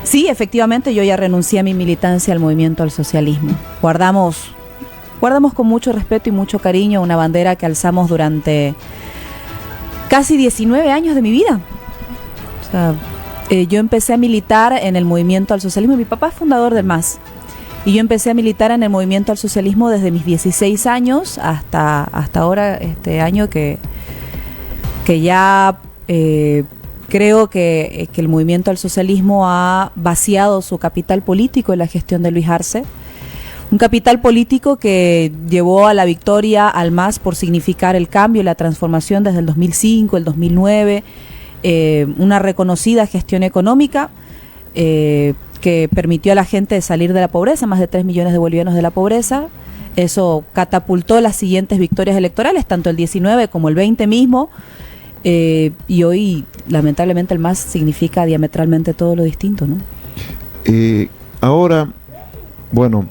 Sí, efectivamente, yo ya renuncié a mi militancia al movimiento al socialismo. Guardamos con mucho respeto y mucho cariño una bandera que alzamos durante casi 19 años de mi vida. O sea, yo empecé a militar en el movimiento al socialismo. Mi papá es fundador del MAS. Y yo empecé a militar en el movimiento al socialismo desde mis 16 años hasta ahora, este año que ya creo que el movimiento al socialismo ha vaciado su capital político en la gestión de Luis Arce. Un capital político que llevó a la victoria al MAS por significar el cambio y la transformación desde el 2005, el 2009, una reconocida gestión económica que permitió a la gente salir de la pobreza, más de 3 millones de bolivianos de la pobreza. Eso catapultó las siguientes victorias electorales, tanto el 19 como el 20 mismo, y hoy lamentablemente el MAS significa diametralmente todo lo distinto, ¿no? Ahora, bueno,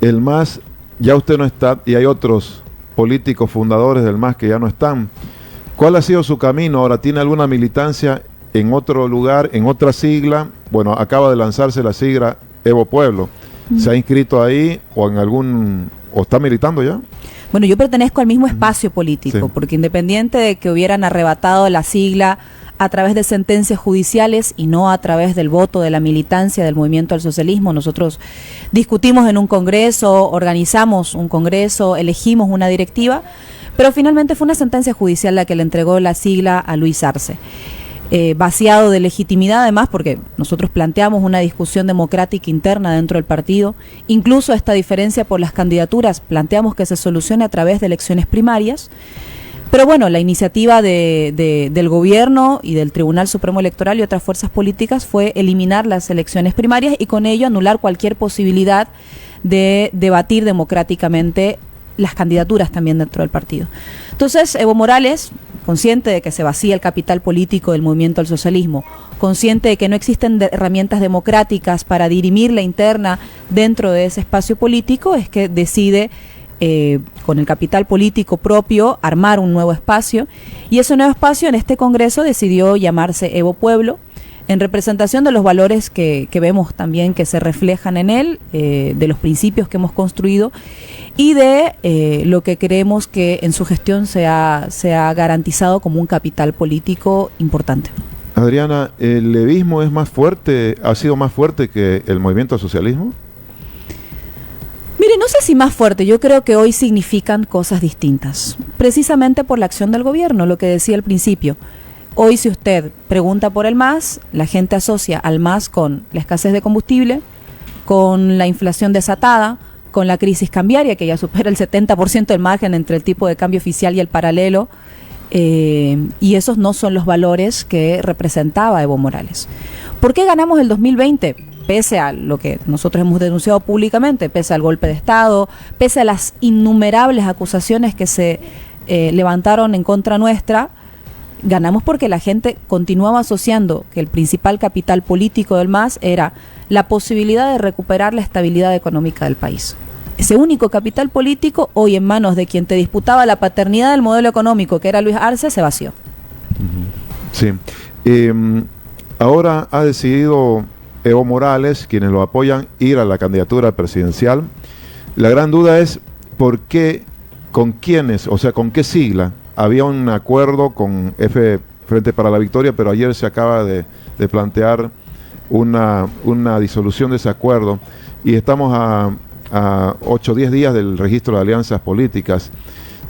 el MAS, ya usted no está y hay otros políticos fundadores del MAS que ya no están. ¿Cuál ha sido su camino? Ahora, ¿tiene alguna militancia en otro lugar, en otra sigla? Bueno, acaba de lanzarse la sigla Evo Pueblo. ¿Se ha inscrito ahí o está militando ya? Bueno, yo pertenezco al mismo espacio político, sí, porque independiente de que hubieran arrebatado la sigla a través de sentencias judiciales y no a través del voto de la militancia del movimiento al socialismo, nosotros discutimos en un congreso, organizamos un congreso, elegimos una directiva, pero finalmente fue una sentencia judicial la que le entregó la sigla a Luis Arce. Vaciado de legitimidad además, porque nosotros planteamos una discusión democrática interna dentro del partido, incluso esta diferencia por las candidaturas planteamos que se solucione a través de elecciones primarias, pero bueno, la iniciativa del gobierno y del Tribunal Supremo Electoral y otras fuerzas políticas fue eliminar las elecciones primarias y con ello anular cualquier posibilidad de debatir democráticamente las candidaturas también dentro del partido. Entonces, Evo Morales, consciente de que se vacía el capital político del movimiento al socialismo, consciente de que no existen herramientas democráticas para dirimir la interna dentro de ese espacio político, es que decide, con el capital político propio, armar un nuevo espacio, y ese nuevo espacio en este congreso decidió llamarse Evo Pueblo, en representación de los valores que vemos también que se reflejan en él, de los principios que hemos construido y de lo que creemos que en su gestión se ha garantizado como un capital político importante. Adriana, ¿el levismo es más fuerte, ha sido más fuerte que el movimiento al socialismo? Mire, no sé si más fuerte, yo creo que hoy significan cosas distintas, precisamente por la acción del gobierno, lo que decía al principio. Hoy, si usted pregunta por el MAS, la gente asocia al MAS con la escasez de combustible, con la inflación desatada, con la crisis cambiaria, que ya supera el 70% del margen entre el tipo de cambio oficial y el paralelo, y esos no son los valores que representaba Evo Morales. ¿Por qué ganamos el 2020? Pese a lo que nosotros hemos denunciado públicamente, pese al golpe de Estado, pese a las innumerables acusaciones que se levantaron en contra nuestra, ganamos porque la gente continuaba asociando que el principal capital político del MAS era la posibilidad de recuperar la estabilidad económica del país. Ese único capital político, hoy en manos de quien te disputaba la paternidad del modelo económico, que era Luis Arce, se vació. Sí. Ahora ha decidido Evo Morales, quienes lo apoyan, ir a la candidatura presidencial. La gran duda es por qué, con quiénes, o sea, con qué sigla. Había un acuerdo con Frente para la Victoria, pero ayer se acaba de plantear una disolución de ese acuerdo y estamos a 8 o 10 días del registro de alianzas políticas.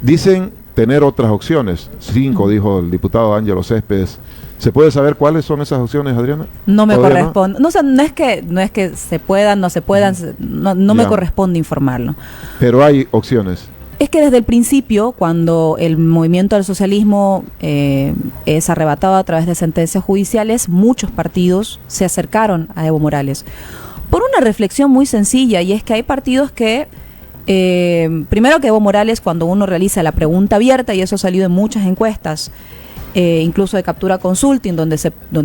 Dicen tener otras opciones, 5, dijo el diputado Ángelo Céspedes. ¿Se puede saber cuáles son esas opciones, Adriana? No me corresponde. No, o sea, no es que se puedan, no se puedan, no me corresponde informarlo. Pero hay opciones. Es que desde el principio, cuando el movimiento del socialismo es arrebatado a través de sentencias judiciales, muchos partidos se acercaron a Evo Morales por una reflexión muy sencilla, y es que hay partidos que, primero que Evo Morales, cuando uno realiza la pregunta abierta, y eso ha salido en muchas encuestas, incluso de Captura Consulting, donde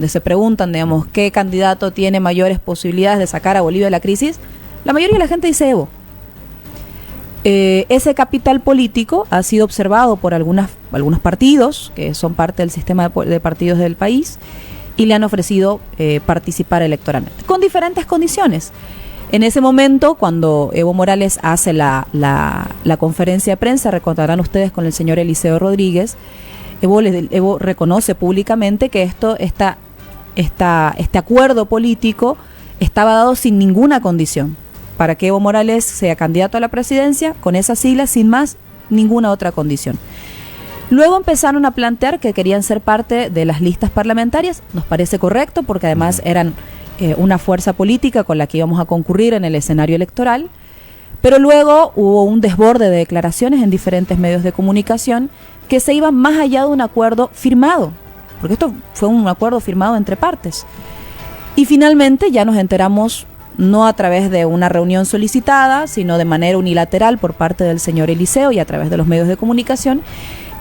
se preguntan, digamos, qué candidato tiene mayores posibilidades de sacar a Bolivia de la crisis, la mayoría de la gente dice Evo. Ese capital político ha sido observado por algunos partidos, que son parte del sistema de partidos del país, y le han ofrecido participar electoralmente, con diferentes condiciones. En ese momento, cuando Evo Morales hace la conferencia de prensa, recordarán ustedes con el señor Eliseo Rodríguez, Evo reconoce públicamente que este acuerdo político estaba dado sin ninguna condición para que Evo Morales sea candidato a la presidencia con esas siglas, sin más ninguna otra condición. Luego empezaron a plantear que querían ser parte de las listas parlamentarias. Nos parece correcto porque además eran una fuerza política con la que íbamos a concurrir en el escenario electoral. Pero luego hubo un desborde de declaraciones en diferentes medios de comunicación que se iban más allá de un acuerdo firmado, porque esto fue un acuerdo firmado entre partes. Y finalmente ya nos enteramos, no a través de una reunión solicitada, sino de manera unilateral por parte del señor Eliseo y a través de los medios de comunicación,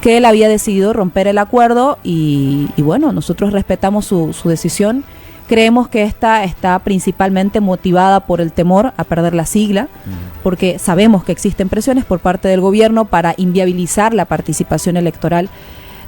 que él había decidido romper el acuerdo y bueno, nosotros respetamos su decisión. Creemos que esta está principalmente motivada por el temor a perder la sigla, porque sabemos que existen presiones por parte del gobierno para inviabilizar la participación electoral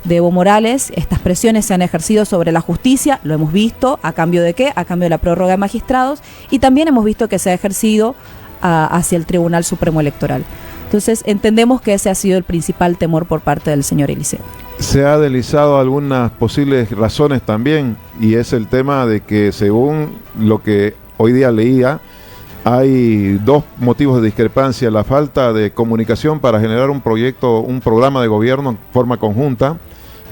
de Evo Morales. Estas presiones se han ejercido sobre la justicia, lo hemos visto, ¿a cambio de qué? A cambio de la prórroga de magistrados, y también hemos visto que se ha ejercido hacia el Tribunal Supremo Electoral. Entonces entendemos que ese ha sido el principal temor por parte del señor Eliseo. Se ha deslizado algunas posibles razones también, y es el tema de que, según lo que hoy día leía, hay dos motivos de discrepancia: la falta de comunicación para generar un proyecto, un programa de gobierno en forma conjunta,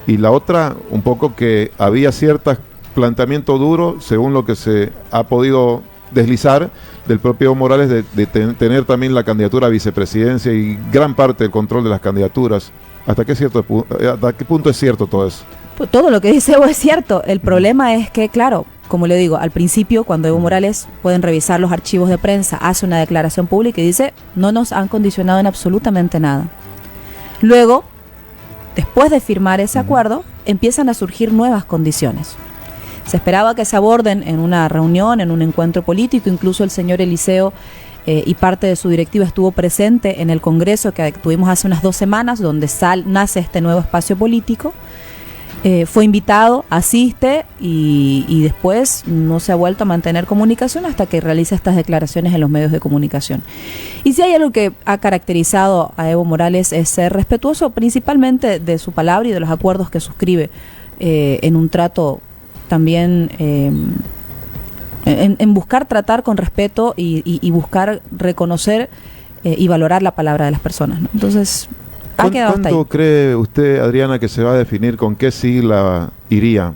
y la otra, un poco que había ciertos planteamientos duros, según lo que se ha podido deslizar del propio Evo Morales, de tener también la candidatura a vicepresidencia y gran parte del control de las candidaturas. ¿Hasta qué punto es cierto todo eso? Pues todo lo que dice Evo es cierto. El problema es que, claro, como le digo, al principio, cuando Evo Morales, pueden revisar los archivos de prensa, hace una declaración pública y dice: no nos han condicionado en absolutamente nada. Luego, después de firmar ese acuerdo, empiezan a surgir nuevas condiciones. Se esperaba que se aborden en una reunión, en un encuentro político. Incluso el señor Eliseo y parte de su directiva estuvo presente en el Congreso que tuvimos hace unas 2 semanas, donde nace este nuevo espacio político. Fue invitado, asiste y después no se ha vuelto a mantener comunicación hasta que realiza estas declaraciones en los medios de comunicación. Y si hay algo que ha caracterizado a Evo Morales es ser respetuoso principalmente de su palabra y de los acuerdos que suscribe, en un trato también en buscar tratar con respeto y buscar reconocer y valorar la palabra de las personas, ¿no? Entonces, ha quedado hasta ahí. ¿Cuándo cree usted, Adriana, que se va a definir con qué sigla iría?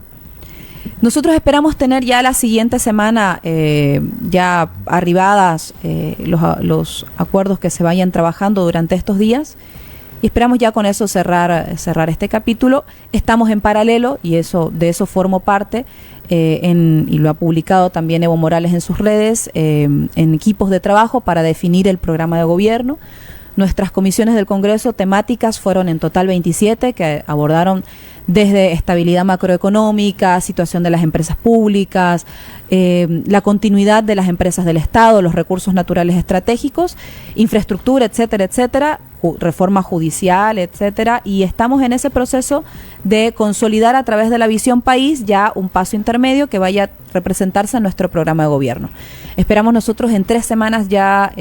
Nosotros esperamos tener ya la siguiente semana ya arribadas los acuerdos que se vayan trabajando durante estos días, y esperamos ya con eso cerrar este capítulo. Estamos en paralelo, y de eso formo parte, y lo ha publicado también Evo Morales en sus redes, en equipos de trabajo para definir el programa de gobierno. Nuestras comisiones del Congreso temáticas fueron en total 27, que abordaron desde estabilidad macroeconómica, situación de las empresas públicas, la continuidad de las empresas del Estado, los recursos naturales estratégicos, infraestructura, etcétera, etcétera, reforma judicial, etcétera, y estamos en ese proceso de consolidar a través de la visión país ya un paso intermedio que vaya a representarse en nuestro programa de gobierno. Esperamos nosotros en 3 semanas ya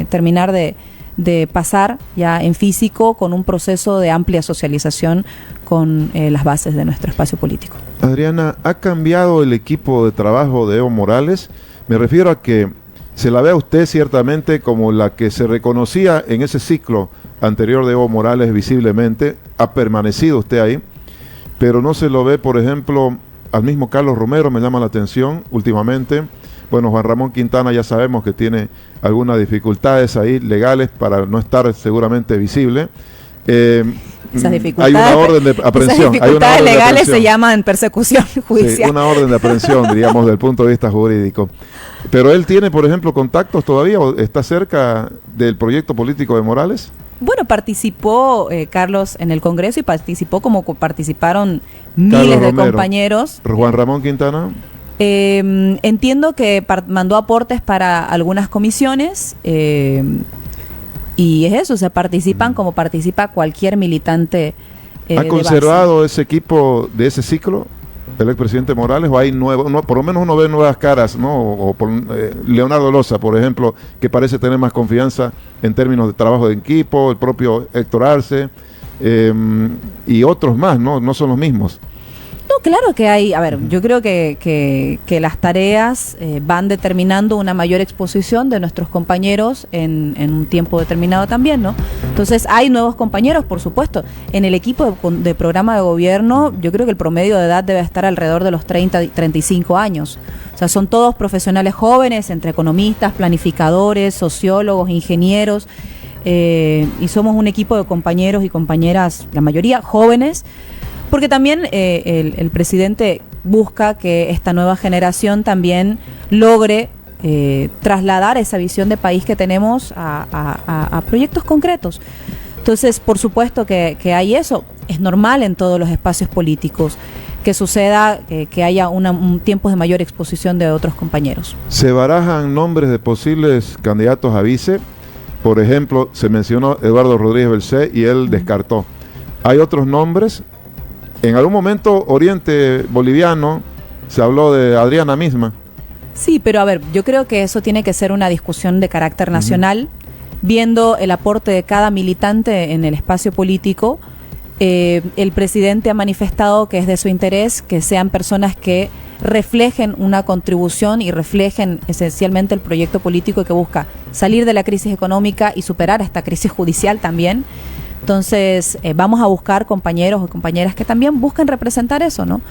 terminar de pasar ya en físico con un proceso de amplia socialización con las bases de nuestro espacio político. Adriana, ¿ha cambiado el equipo de trabajo de Evo Morales? Me refiero a que se la ve a usted ciertamente como la que se reconocía en ese ciclo anterior de Evo Morales visiblemente. Ha permanecido usted ahí, pero no se lo ve, por ejemplo, al mismo Carlos Romero. Me llama la atención últimamente. Bueno, Juan Ramón Quintana ya sabemos que tiene algunas dificultades ahí legales para no estar seguramente visible. Hay una orden de aprehensión. Esas dificultades legales se llaman persecución judicial. Sí, una orden de aprehensión, diríamos, desde el punto de vista jurídico. Pero él tiene, por ejemplo, contactos todavía, o está cerca del proyecto político de Morales. Bueno, participó Carlos en el Congreso y participó como participaron miles de compañeros. Juan Ramón Quintana. Entiendo que mandó aportes para algunas comisiones y es eso, se participan como participa cualquier militante. ¿Ha conservado ese equipo de ese ciclo? el expresidente Morales, o hay nuevos, por lo menos uno ve nuevas caras, ¿no? O por, Leonardo Loza, por ejemplo, que parece tener más confianza en términos de trabajo de equipo, el propio Héctor Arce, y otros más, ¿no? No son los mismos. No, claro que hay, a ver, yo creo que las tareas van determinando una mayor exposición de nuestros compañeros en un tiempo determinado también, ¿no? Entonces hay nuevos compañeros, por supuesto. En el equipo de programa de gobierno, yo creo que el promedio de edad debe estar alrededor de los 30 y 35 años. O sea, son todos profesionales jóvenes, entre economistas, planificadores, sociólogos, ingenieros, y somos un equipo de compañeros y compañeras, la mayoría jóvenes, porque también el presidente busca que esta nueva generación también logre trasladar esa visión de país que tenemos a proyectos concretos. Entonces, por supuesto que hay eso. Es normal en todos los espacios políticos que suceda, que haya un tiempo de mayor exposición de otros compañeros. Se barajan nombres de posibles candidatos a vice. Por ejemplo, se mencionó Eduardo Rodríguez Belcé y él descartó. Hay otros nombres. En algún momento, Oriente Boliviano, se habló de Adriana misma. Sí, pero a ver, yo creo que eso tiene que ser una discusión de carácter nacional, viendo el aporte de cada militante en el espacio político. El presidente ha manifestado que es de su interés que sean personas que reflejen una contribución y reflejen esencialmente el proyecto político que busca salir de la crisis económica y superar esta crisis judicial también. Entonces, vamos a buscar compañeros o compañeras que también busquen representar eso, ¿no?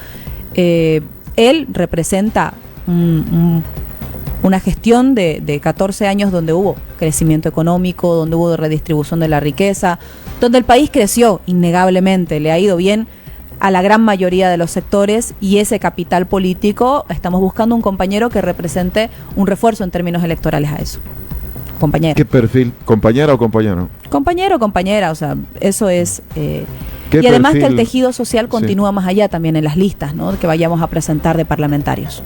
Él representa una gestión de 14 años donde hubo crecimiento económico, donde hubo redistribución de la riqueza, donde el país creció innegablemente, le ha ido bien a la gran mayoría de los sectores, y ese capital político, estamos buscando un compañero que represente un refuerzo en términos electorales a eso. Compañera. ¿Qué perfil? ¿Compañera o compañero? Compañero o compañera, o sea, eso es... y además que el tejido social continúa más allá también en las listas, ¿no?, que vayamos a presentar de parlamentarios.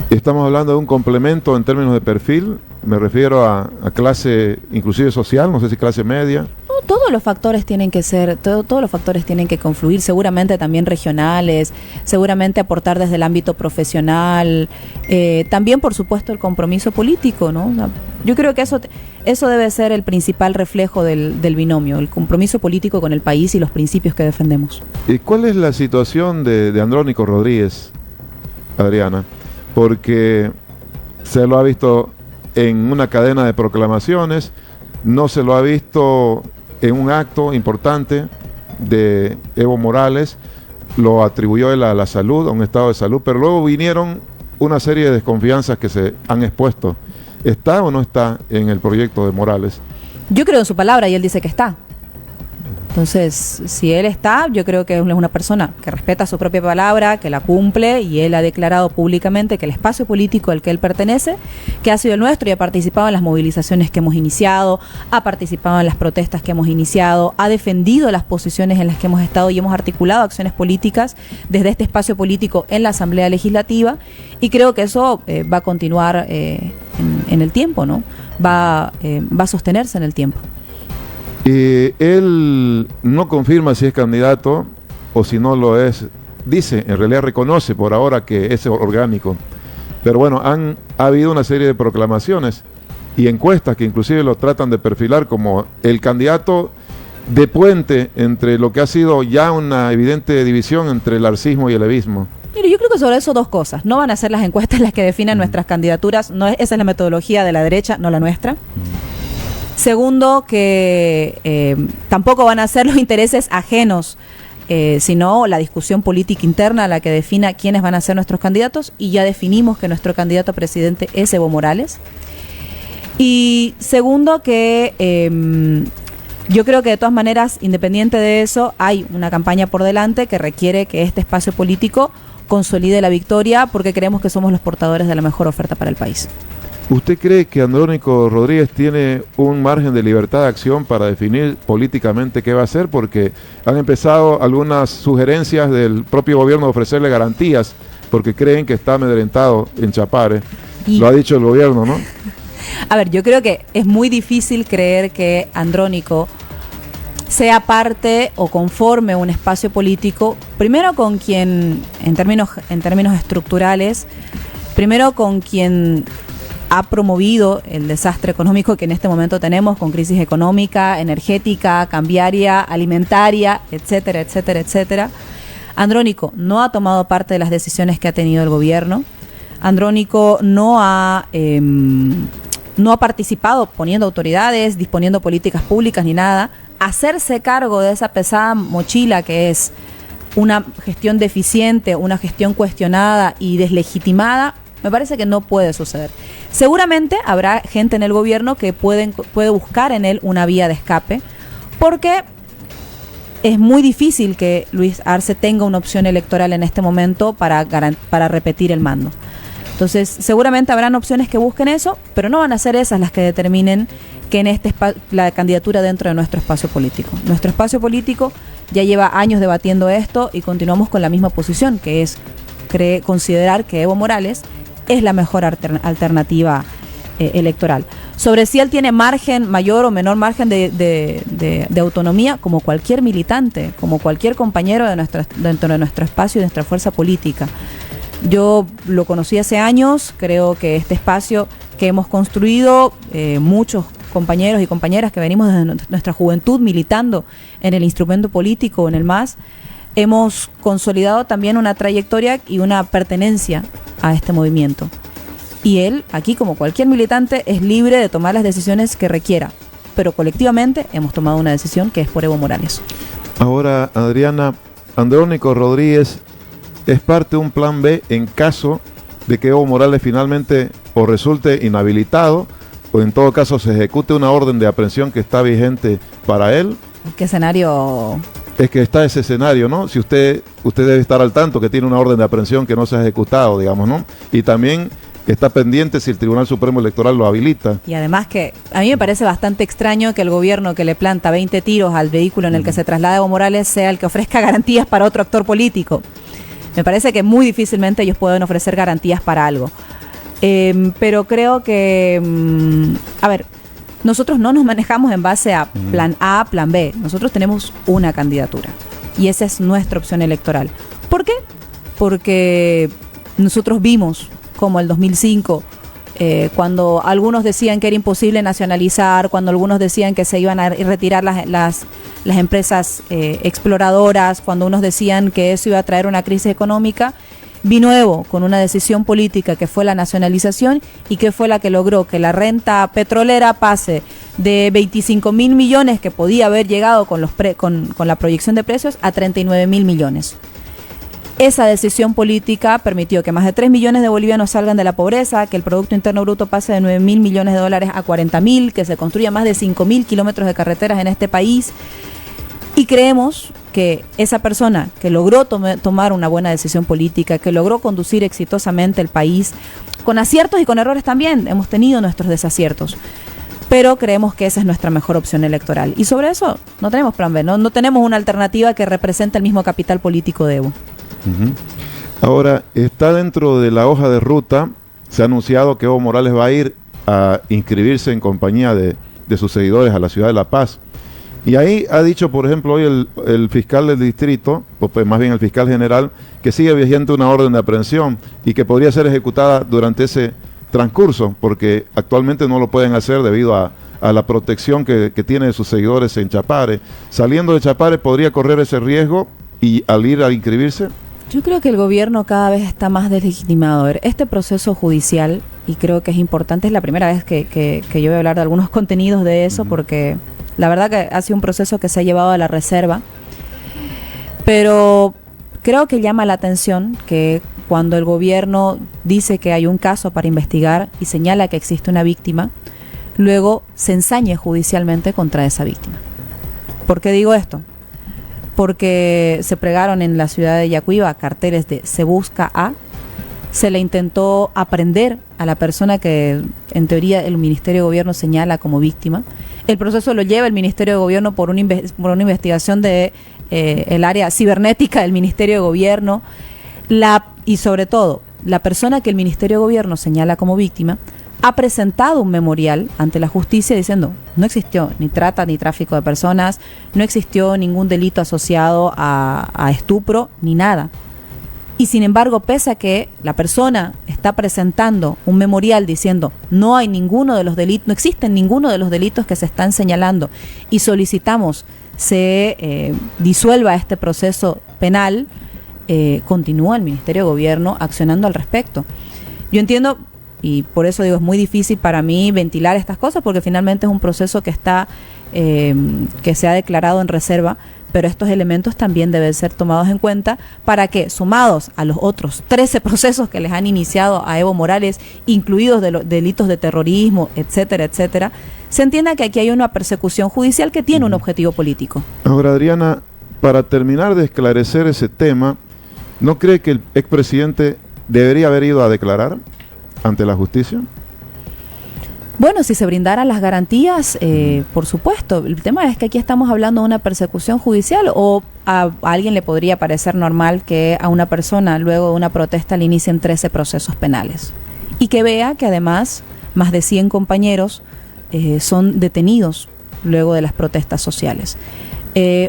Estamos hablando de un complemento en términos de perfil, me refiero a clase inclusive social, no sé si clase media. No, todos los factores tienen que ser, todos los factores tienen que confluir, seguramente también regionales, seguramente aportar desde el ámbito profesional, también por supuesto el compromiso político, ¿no? O sea, yo creo que eso debe ser el principal reflejo del binomio, el compromiso político con el país y los principios que defendemos. ¿Y cuál es la situación de Andrónico Rodríguez, Adriana? Porque se lo ha visto en una cadena de proclamaciones, no se lo ha visto en un acto importante de Evo Morales, lo atribuyó él a la salud, a un estado de salud, pero luego vinieron una serie de desconfianzas que se han expuesto. ¿Está o no está en el proyecto de Morales? Yo creo en su palabra y él dice que está. Entonces, si él está, yo creo que es una persona que respeta su propia palabra, que la cumple, y él ha declarado públicamente que el espacio político al que él pertenece, que ha sido el nuestro, y ha participado en las movilizaciones que hemos iniciado, ha participado en las protestas que hemos iniciado, ha defendido las posiciones en las que hemos estado y hemos articulado acciones políticas desde este espacio político en la Asamblea Legislativa, y creo que eso va a continuar en el tiempo, ¿no? Va a sostenerse en el tiempo. Él no confirma si es candidato o si no lo es. Dice, en realidad reconoce por ahora que es orgánico. Pero bueno, ha habido una serie de proclamaciones y encuestas que inclusive lo tratan de perfilar como el candidato de puente entre lo que ha sido ya una evidente división entre el arcismo y el evismo. Mire, yo creo que sobre eso dos cosas. No van a ser las encuestas las que definan nuestras candidaturas. No, esa es la metodología de la derecha, no la nuestra. Segundo, que tampoco van a ser los intereses ajenos, sino la discusión política interna la que defina quiénes van a ser nuestros candidatos, y ya definimos que nuestro candidato a presidente es Evo Morales. Y segundo, que yo creo que de todas maneras, independiente de eso, hay una campaña por delante que requiere que este espacio político consolide la victoria, porque creemos que somos los portadores de la mejor oferta para el país. ¿Usted cree que Andrónico Rodríguez tiene un margen de libertad de acción para definir políticamente qué va a hacer? Porque han empezado algunas sugerencias del propio gobierno de ofrecerle garantías, porque creen que está amedrentado en Chapare. Lo ha dicho el gobierno, ¿no? A ver, yo creo que es muy difícil creer que Andrónico sea parte o conforme un espacio político, primero con quien, en términos estructurales, primero con quien ha promovido el desastre económico que en este momento tenemos, con crisis económica, energética, cambiaria, alimentaria, etcétera, etcétera, etcétera. Andrónico no ha tomado parte de las decisiones que ha tenido el gobierno. Andrónico no ha participado poniendo autoridades, disponiendo políticas públicas ni nada. Hacerse cargo de esa pesada mochila que es una gestión deficiente, una gestión cuestionada y deslegitimada, me parece que no puede suceder. Seguramente habrá gente en el gobierno que puede buscar en él una vía de escape, porque es muy difícil que Luis Arce tenga una opción electoral en este momento para repetir el mando. Entonces, seguramente habrán opciones que busquen eso, pero no van a ser esas las que determinen que en la candidatura dentro de nuestro espacio político. Nuestro espacio político ya lleva años debatiendo esto y continuamos con la misma posición, que es considerar que Evo Morales es la mejor alternativa electoral. Sobre si él tiene margen, mayor o menor margen de autonomía, como cualquier militante, como cualquier compañero dentro de nuestro espacio y de nuestra fuerza política. Yo lo conocí hace años, creo que este espacio que hemos construido, muchos compañeros y compañeras que venimos desde nuestra juventud militando en el instrumento político, en el MAS, hemos consolidado también una trayectoria y una pertenencia a este movimiento. Y él, aquí como cualquier militante, es libre de tomar las decisiones que requiera, pero colectivamente hemos tomado una decisión que es por Evo Morales. Ahora, Adriana, Andrónico Rodríguez es parte de un plan B en caso de que Evo Morales finalmente o resulte inhabilitado o en todo caso se ejecute una orden de aprehensión que está vigente para él. ¿Qué escenario? Es que está ese escenario, ¿no? Si usted debe estar al tanto que tiene una orden de aprehensión que no se ha ejecutado, digamos, ¿no? Y también está pendiente si el Tribunal Supremo Electoral lo habilita. Y además que a mí me parece bastante extraño que el gobierno que le planta 20 tiros al vehículo en el que se traslada Evo Morales sea el que ofrezca garantías para otro actor político. Me parece que muy difícilmente ellos pueden ofrecer garantías para algo. Pero creo que, nosotros no nos manejamos en base a plan A, plan B. Nosotros tenemos una candidatura y esa es nuestra opción electoral. ¿Por qué? Porque nosotros vimos como el 2005, cuando algunos decían que era imposible nacionalizar, cuando algunos decían que se iban a retirar las empresas exploradoras, cuando unos decían que eso iba a traer una crisis económica, vino Evo con una decisión política que fue la nacionalización y que fue la que logró que la renta petrolera pase de 25.000 millones que podía haber llegado con la proyección de precios a 39.000 millones. Esa decisión política permitió que más de 3 millones de bolivianos salgan de la pobreza, que el Producto Interno Bruto pase de 9.000 millones de dólares a 40.000, que se construya más de 5.000 kilómetros de carreteras en este país. Y creemos que esa persona que logró tomar una buena decisión política, que logró conducir exitosamente el país, con aciertos y con errores también, hemos tenido nuestros desaciertos, pero creemos que esa es nuestra mejor opción electoral. Y sobre eso no tenemos plan B, no tenemos una alternativa que represente el mismo capital político de Evo. Uh-huh. Ahora, está dentro de la hoja de ruta, se ha anunciado que Evo Morales va a ir a inscribirse en compañía de sus seguidores a la ciudad de La Paz. Y ahí ha dicho, por ejemplo, hoy el fiscal del distrito, o pues más bien el fiscal general, que sigue vigente una orden de aprehensión y que podría ser ejecutada durante ese transcurso, porque actualmente no lo pueden hacer debido a la protección que tiene de sus seguidores en Chapare. Saliendo de Chapare, ¿podría correr ese riesgo y al ir a inscribirse? Yo creo que el gobierno cada vez está más deslegitimado. Este proceso judicial, y creo que es importante, es la primera vez que yo voy a hablar de algunos contenidos de eso, porque la verdad que ha sido un proceso que se ha llevado a la reserva, pero creo que llama la atención que cuando el gobierno dice que hay un caso para investigar y señala que existe una víctima, luego se ensañe judicialmente contra esa víctima. ¿Por qué digo esto? Porque se pregaron en la ciudad de Yacuiba carteles de "se busca a", se le intentó aprender a la persona que en teoría el Ministerio de Gobierno señala como víctima. El proceso lo lleva el Ministerio de Gobierno por una investigación de el área cibernética del Ministerio de Gobierno. Y sobre todo, la persona que el Ministerio de Gobierno señala como víctima ha presentado un memorial ante la justicia diciendo no existió ni trata ni tráfico de personas, no existió ningún delito asociado a estupro ni nada. Y sin embargo, pese a que la persona está presentando un memorial diciendo no hay ninguno de los delitos, no existen ninguno de los delitos que se están señalando y solicitamos se disuelva este proceso penal, continúa el Ministerio de Gobierno accionando al respecto. Yo entiendo, y por eso digo, es muy difícil para mí ventilar estas cosas, porque finalmente es un proceso que está que se ha declarado en reserva, pero estos elementos también deben ser tomados en cuenta para que, sumados a los otros 13 procesos que les han iniciado a Evo Morales, incluidos de los delitos de terrorismo, etcétera, etcétera, se entienda que aquí hay una persecución judicial que tiene un objetivo político. Ahora, Adriana, para terminar de esclarecer ese tema, ¿no cree que el expresidente debería haber ido a declarar ante la justicia? Bueno, si se brindaran las garantías, por supuesto. El tema es que aquí estamos hablando de una persecución judicial, o a alguien le podría parecer normal que a una persona luego de una protesta le inicien 13 procesos penales y que vea que además más de 100 compañeros son detenidos luego de las protestas sociales.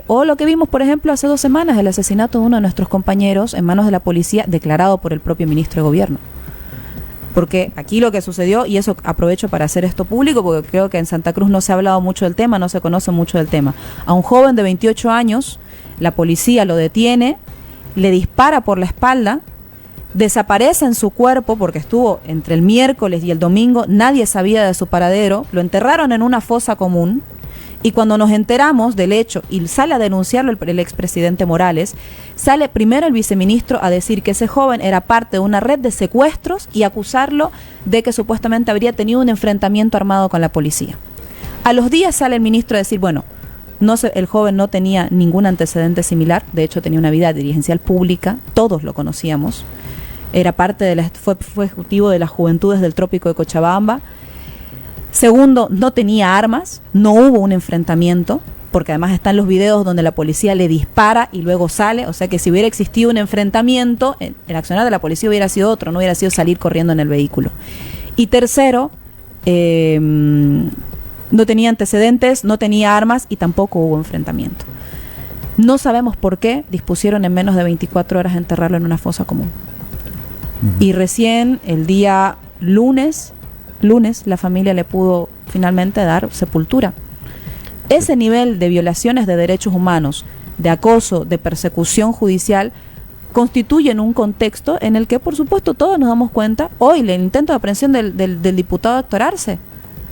O lo que vimos, por ejemplo, hace 2 semanas, el asesinato de uno de nuestros compañeros en manos de la policía, declarado por el propio ministro de Gobierno. Porque aquí lo que sucedió, y eso aprovecho para hacer esto público, porque creo que en Santa Cruz no se ha hablado mucho del tema, no se conoce mucho del tema. A un joven de 28 años, la policía lo detiene, le dispara por la espalda, desaparece en su cuerpo, porque estuvo entre el miércoles y el domingo, nadie sabía de su paradero, lo enterraron en una fosa común, y cuando nos enteramos del hecho y sale a denunciarlo el expresidente Morales, sale primero el viceministro a decir que ese joven era parte de una red de secuestros y acusarlo de que supuestamente habría tenido un enfrentamiento armado con la policía. A los días sale el ministro a decir, bueno, el joven no tenía ningún antecedente similar, de hecho tenía una vida dirigencial pública, todos lo conocíamos, era parte de fue ejecutivo de las Juventudes del Trópico de Cochabamba. Segundo, no tenía armas, no hubo un enfrentamiento, porque además están los videos donde la policía le dispara y luego sale, o sea que si hubiera existido un enfrentamiento, el accionar de la policía hubiera sido otro, no hubiera sido salir corriendo en el vehículo. Y tercero, no tenía antecedentes, no tenía armas y tampoco hubo enfrentamiento. No sabemos por qué dispusieron en menos de 24 horas enterrarlo en una fosa común. Y recién el día lunes la familia le pudo finalmente dar sepultura. Ese nivel de violaciones de derechos humanos, de acoso, de persecución judicial, constituyen un contexto en el que, por supuesto, todos nos damos cuenta. Hoy, el intento de aprehensión del diputado Héctor Arce,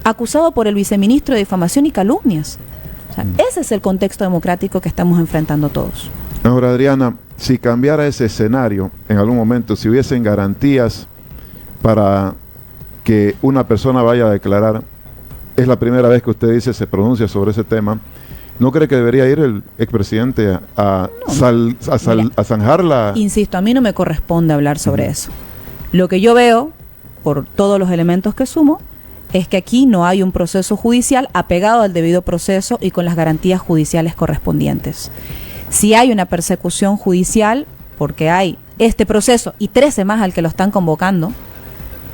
acusado por el viceministro de difamación y calumnias. O sea, ese es el contexto democrático que estamos enfrentando todos. Ahora, Adriana, si cambiara ese escenario en algún momento, si hubiesen garantías para que una persona vaya a declarar, es la primera vez que usted se pronuncia sobre ese tema, ¿no cree que debería ir el expresidente a zanjarla? Insisto, a mí no me corresponde hablar sobre eso. Lo que yo veo, por todos los elementos que sumo, es que aquí no hay un proceso judicial apegado al debido proceso y con las garantías judiciales correspondientes. Si hay una persecución judicial, porque hay este proceso y 13 más al que lo están convocando,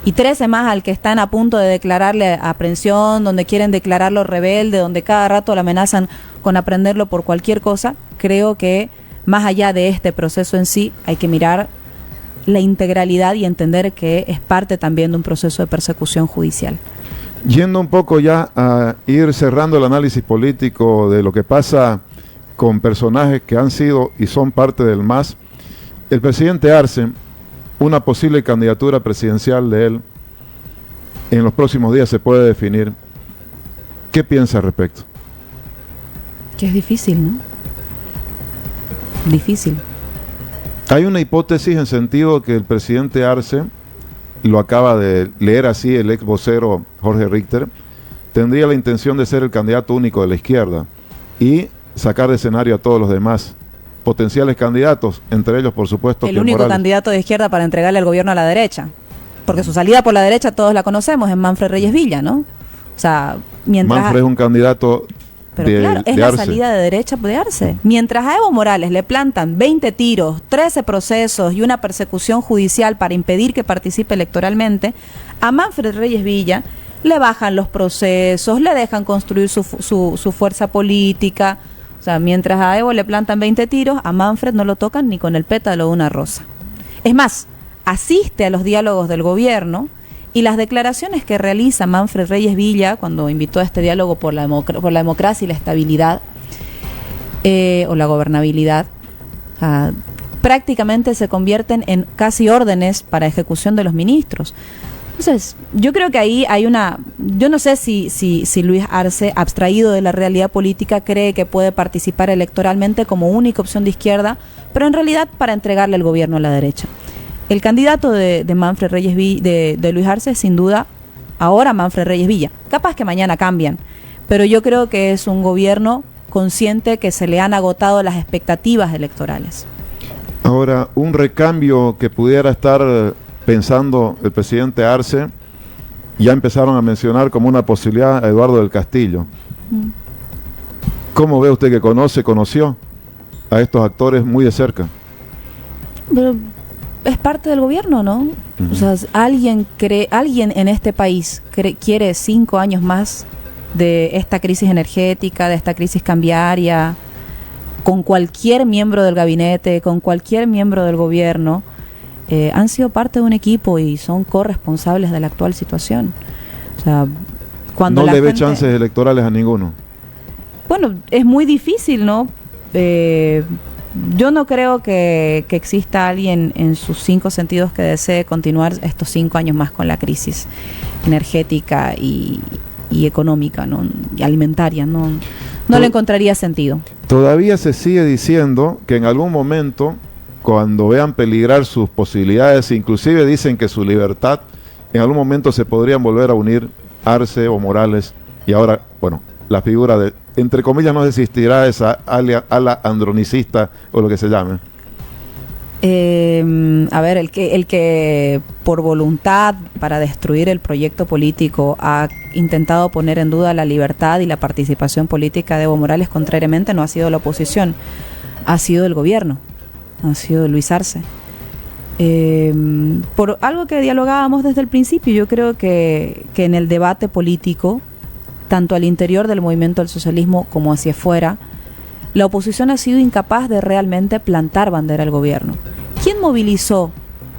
y 13 más al que están a punto de declararle aprehensión, donde quieren declararlo rebelde, donde cada rato le amenazan con aprenderlo por cualquier cosa, creo que más allá de este proceso en sí, hay que mirar la integralidad y entender que es parte también de un proceso de persecución judicial. Yendo un poco ya a ir cerrando el análisis político de lo que pasa con personajes que han sido y son parte del MAS, el presidente Arce, una posible candidatura presidencial de él en los próximos días se puede definir. ¿Qué piensa al respecto? Que es difícil, ¿no? Difícil. Hay una hipótesis en sentido que el presidente Arce, lo acaba de leer así el ex vocero Jorge Richter, tendría la intención de ser el candidato único de la izquierda y sacar de escenario a todos los demás potenciales candidatos, entre ellos, por supuesto, el único candidato de izquierda para entregarle el gobierno a la derecha, porque su salida por la derecha todos la conocemos, es Manfred Reyes Villa, ¿no? O sea, mientras... Manfred es un candidato Pero claro, es la salida de derecha de Arce. Mientras a Evo Morales le plantan 20 tiros, 13 procesos y una persecución judicial para impedir que participe electoralmente, a Manfred Reyes Villa le bajan los procesos, le dejan construir su fuerza política. O sea, mientras a Evo le plantan 20 tiros, a Manfred no lo tocan ni con el pétalo de una rosa. Es más, asiste a los diálogos del gobierno y las declaraciones que realiza Manfred Reyes Villa cuando invitó a este diálogo por la democracia y la estabilidad o la gobernabilidad, prácticamente se convierten en casi órdenes para ejecución de los ministros. Entonces, yo creo que ahí hay yo no sé si Luis Arce, abstraído de la realidad política, cree que puede participar electoralmente como única opción de izquierda, pero en realidad para entregarle el gobierno a la derecha. El candidato de Manfred Reyes Villa, de Luis Arce, sin duda, ahora Manfred Reyes Villa. Capaz que mañana cambian, pero yo creo que es un gobierno consciente que se le han agotado las expectativas electorales. Ahora, un recambio que pudiera estar pensando el presidente Arce, ya empezaron a mencionar como una posibilidad a Eduardo del Castillo. ¿Cómo ve usted que conoció a estos actores muy de cerca? Pero es parte del gobierno, ¿no? O sea, alguien en este país quiere 5 años más de esta crisis energética, de esta crisis cambiaria, con cualquier miembro del gabinete, con cualquier miembro del gobierno. Han sido parte de un equipo y son corresponsables de la actual situación. O sea, cuando no le ve chances electorales a ninguno. Bueno, es muy difícil, ¿no? Yo no creo que exista alguien en sus 5 sentidos que desee continuar estos 5 años más con la crisis energética y económica, ¿no? Y alimentaria, no le encontraría sentido. Todavía se sigue diciendo que en algún momento, cuando vean peligrar sus posibilidades, inclusive dicen que su libertad, en algún momento se podrían volver a unir Arce o Morales, y ahora, bueno, la figura de, entre comillas, no existirá esa ala andronicista o lo que se llame. A ver, el que por voluntad para destruir el proyecto político ha intentado poner en duda la libertad y la participación política de Evo Morales, contrariamente, no ha sido la oposición, ha sido el gobierno, ha sido Luis Arce. Por algo que dialogábamos desde el principio, yo creo que en el debate político, tanto al interior del movimiento del socialismo como hacia afuera, la oposición ha sido incapaz de realmente plantar bandera al gobierno. ¿Quién movilizó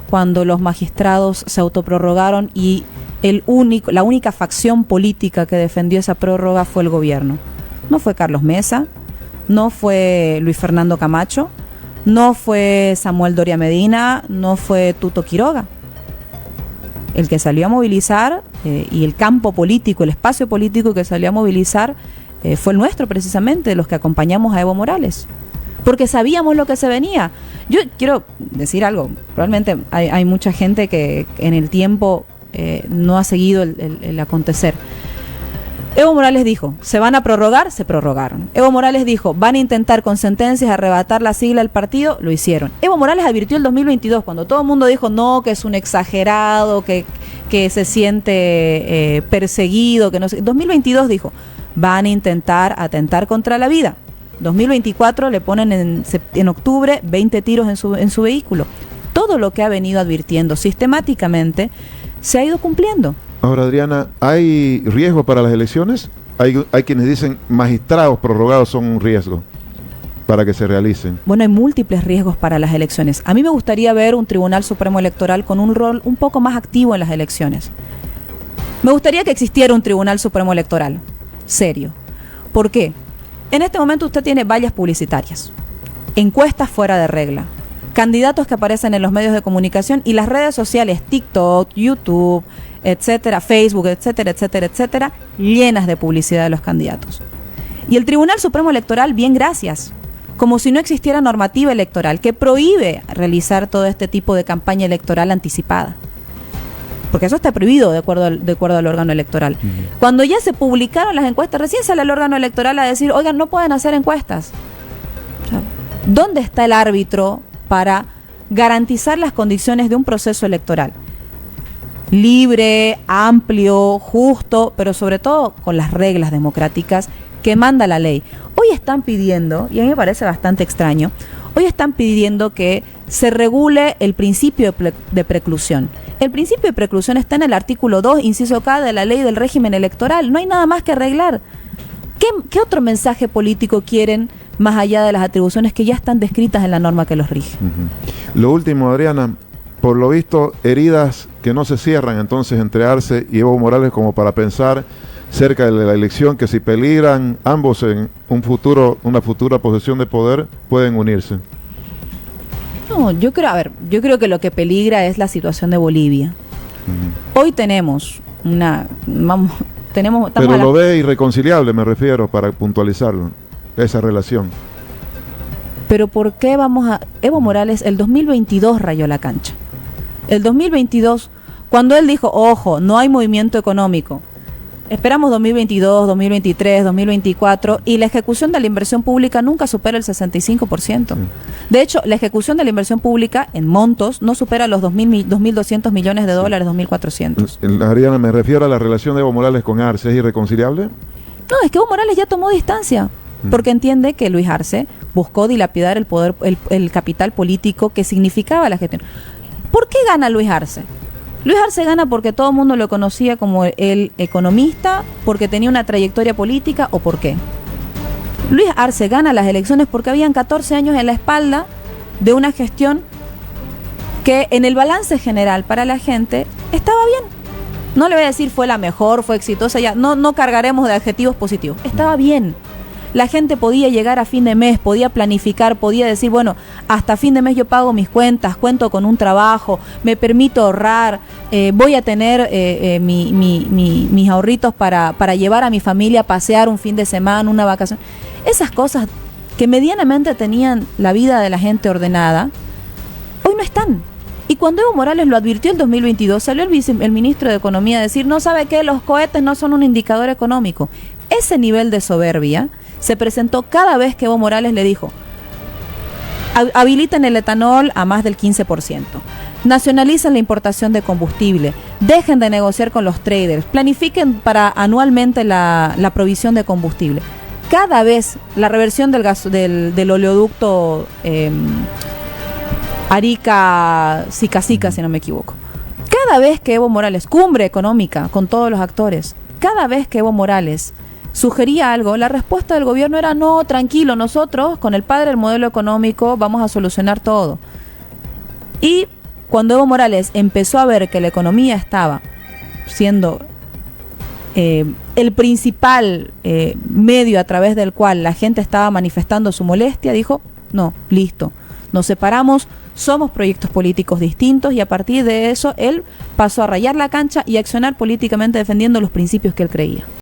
cuando los magistrados se autoprorrogaron y la única facción política que defendió esa prórroga fue el gobierno? No fue Carlos Mesa, no fue Luis Fernando Camacho, no fue Samuel Doria Medina, no fue Tuto Quiroga. El que salió a movilizar y el campo político, el espacio político que salió a movilizar fue el nuestro, precisamente, los que acompañamos a Evo Morales, porque sabíamos lo que se venía. Yo quiero decir algo, probablemente hay mucha gente que en el tiempo no ha seguido el acontecer. Evo Morales dijo, se van a prorrogar, se prorrogaron. Evo Morales dijo, van a intentar con sentencias arrebatar la sigla del partido, lo hicieron. Evo Morales advirtió el 2022, cuando todo el mundo dijo, no, que es un exagerado, que se siente perseguido, que no sé. 2022 dijo, van a intentar atentar contra la vida. 2024 le ponen en octubre 20 tiros en su vehículo. Todo lo que ha venido advirtiendo sistemáticamente se ha ido cumpliendo. Ahora, Adriana, ¿hay riesgo para las elecciones? Hay quienes dicen magistrados prorrogados son un riesgo para que se realicen. Bueno, hay múltiples riesgos para las elecciones. A mí me gustaría ver un Tribunal Supremo Electoral con un rol un poco más activo en las elecciones. Me gustaría que existiera un Tribunal Supremo Electoral serio. ¿Por qué? En este momento usted tiene vallas publicitarias, encuestas fuera de regla, candidatos que aparecen en los medios de comunicación y las redes sociales, TikTok, YouTube, etcétera, Facebook, etcétera, etcétera, etcétera, llenas de publicidad de los candidatos. Y el Tribunal Supremo Electoral, bien, gracias, como si no existiera normativa electoral que prohíbe realizar todo este tipo de campaña electoral anticipada. Porque eso está prohibido de acuerdo al órgano electoral. Cuando ya se publicaron las encuestas, recién sale el órgano electoral a decir, oigan, no pueden hacer encuestas. O sea, ¿dónde está el árbitro para garantizar las condiciones de un proceso electoral? Libre, amplio, justo, pero sobre todo con las reglas democráticas que manda la ley. Hoy están pidiendo, y a mí me parece bastante extraño, hoy están pidiendo que se regule el principio de preclusión. El principio de preclusión está en el artículo 2, inciso K de la ley del régimen electoral. No hay nada más que arreglar. ¿Qué otro mensaje político quieren más allá de las atribuciones que ya están descritas en la norma que los rige? Lo último, Adriana, por lo visto, heridas que no se cierran entonces entre Arce y Evo Morales como para pensar cerca de la elección que si peligran ambos en una futura posesión de poder, pueden unirse. No, yo creo que lo que peligra es la situación de Bolivia. Hoy tenemos pero lo ve irreconciliable, me refiero, para puntualizarlo, esa relación. Pero ¿por qué Evo Morales el 2022 rayó la cancha? El 2022, cuando él dijo, ojo, no hay movimiento económico, esperamos 2022, 2023, 2024, y la ejecución de la inversión pública nunca supera el 65%. De hecho, la ejecución de la inversión pública en montos no supera los 2.200 millones de dólares, 2.400. Adriana, me refiero a la relación de Evo Morales con Arce, ¿es irreconciliable? No, es que Evo Morales ya tomó distancia, porque entiende que Luis Arce buscó dilapidar el poder, el capital político que significaba la gestión. ¿Por qué gana Luis Arce? Luis Arce gana porque todo el mundo lo conocía como el economista, porque tenía una trayectoria política, ¿o por qué? Luis Arce gana las elecciones porque habían 14 años en la espalda de una gestión que en el balance general para la gente estaba bien. No le voy a decir fue la mejor, fue exitosa, ya no cargaremos de adjetivos positivos. Estaba bien. La gente podía llegar a fin de mes, podía planificar, podía decir, bueno, hasta fin de mes yo pago mis cuentas, cuento con un trabajo, me permito ahorrar, voy a tener mis ahorritos para llevar a mi familia a pasear un fin de semana, una vacación. Esas cosas que medianamente tenían la vida de la gente ordenada, hoy no están. Y cuando Evo Morales lo advirtió el 2022, salió el ministro de Economía a decir, no sabe qué, los cohetes no son un indicador económico. Ese nivel de soberbia se presentó cada vez que Evo Morales le dijo, habiliten el etanol a más del 15%, nacionalicen la importación de combustible, dejen de negociar con los traders, planifiquen para anualmente la provisión de combustible. Cada vez la reversión del oleoducto Arica-Sica, si no me equivoco. Cada vez que Evo Morales, cumbre económica con todos los actores, cada vez que Evo Morales sugería algo, la respuesta del gobierno era no, tranquilo, nosotros con el padre del modelo económico vamos a solucionar todo. Y cuando Evo Morales empezó a ver que la economía estaba siendo el principal medio a través del cual la gente estaba manifestando su molestia, dijo, no, listo, nos separamos, somos proyectos políticos distintos, y a partir de eso él pasó a rayar la cancha y a accionar políticamente defendiendo los principios que él creía.